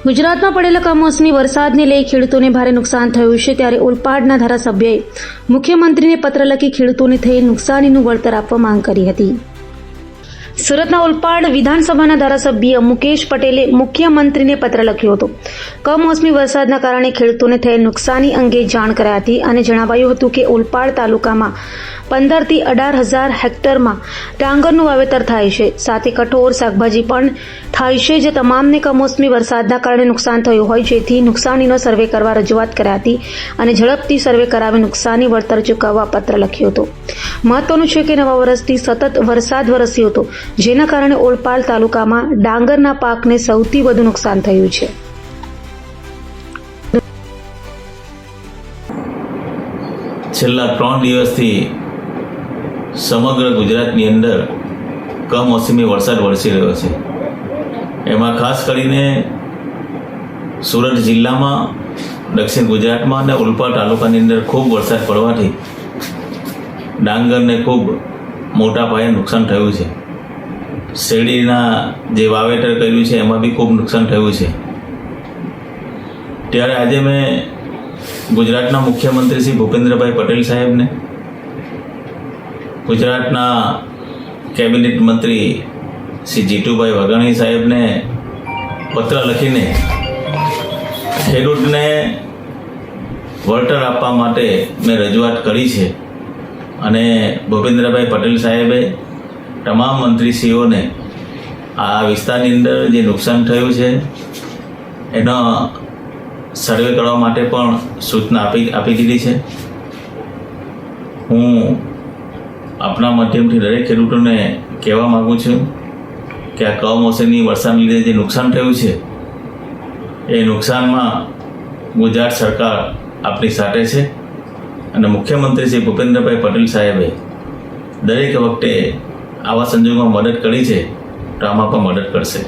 ગુજરાતમાં પડેલા કમોસમી વરસાદને લઈ ખેડૂતોને ભારે નુકસાન થયું છે, ત્યારે ઓલપાડના ધારાસભ્યએ મુખ્યમંત્રીને પત્ર લખી ખેડૂતોને થયેલ નુકસાનીનું વળતર આપવા માંગ કરી હતી. સુરતના ઓલપાડ વિધાનસભાના ધારાસભ્ય મુકેશ પટેલે મુખ્યમંત્રીને પત્ર લખ્યો હતો. કમોસમી વરસાદના કારણે ખેડૂતોને થયેલ નુકસાની અંગે જાણ કરાઈ હતી અને જણાવાયું હતું કે ઓલપાડ તાલુકામાં 15 થી 18,000 હેક્ટરમાં ડાંગરનું વાવેતર થાય છે, સાથે કઠોળ શાકભાજી પણ થાય છે, જે તમામને કમોસમી વરસાદના કારણે નુકસાન થયું હોય, જેથી નુકસાનીનો સર્વે કરવા રજૂઆત કરાઈ હતી અને ઝડપથી સર્વે કરાવી નુકસાની વળતર ચૂકવવા પત્ર લખ્યો હતો. મહત્વનું છે કે નવા વર્ષથી સતત વરસાદ વરસ્યો હતો, જેના કારણે ઓલપાડ તાલુકામાં ડાંગરના પાકને સૌથી વધુ નુકસાન થયું છે. છેલ્લા 3 દિવસથી સમગ્ર ગુજરાતની અંદર કમોસમી વરસાદ વરસી રહ્યો છે. એમાં ખાસ કરીને સુરત જિલ્લામાં, દક્ષિણ ગુજરાતમાં અને ઓલપાડ તાલુકાની અંદર ખૂબ વરસાદ પડવાથી ડાંગરને ખૂબ મોટા પાયે નુકસાન થયું છે. શેરડીના જે વાવેતર કર્યું છે એમાં બી ખૂબ નુકસાન થયું છે. ત્યારે આજે મેં ગુજરાતના મુખ્યમંત્રી શ્રી ભૂપેન્દ્રભાઈ પટેલ સાહેબને, ગુજરાતના કેબિનેટ મંત્રી શ્રી જીતુભાઈ વાઘાણી સાહેબને પત્ર લખીને ખેડૂતને વળતર આપવા માટે મેં રજૂઆત કરી છે. અને ભૂપેન્દ્રભાઈ પટેલ સાહેબે તમામ મંત્રીશ્રીઓને આ વિસ્તારની અંદર જે નુકસાન થયું છે એનો સર્વે કરવા માટે પણ સૂચના આપી દીધી છે. હું આપણા માધ્યમથી દરેક ખેડૂતોને કહેવા માગું છું કે આ કમોસમી વરસાદને લીધે જે નુકસાન થયું છે એ નુકસાનમાં ગુજરાત સરકાર આપણી સાથે છે અને મુખ્યમંત્રી શ્રી ભૂપેન્દ્રભાઈ પટેલ સાહેબે દરેક વખતે આવા સંજોગોમાં મદદ કરી છે તો આમાં પણ મદદ કરશે.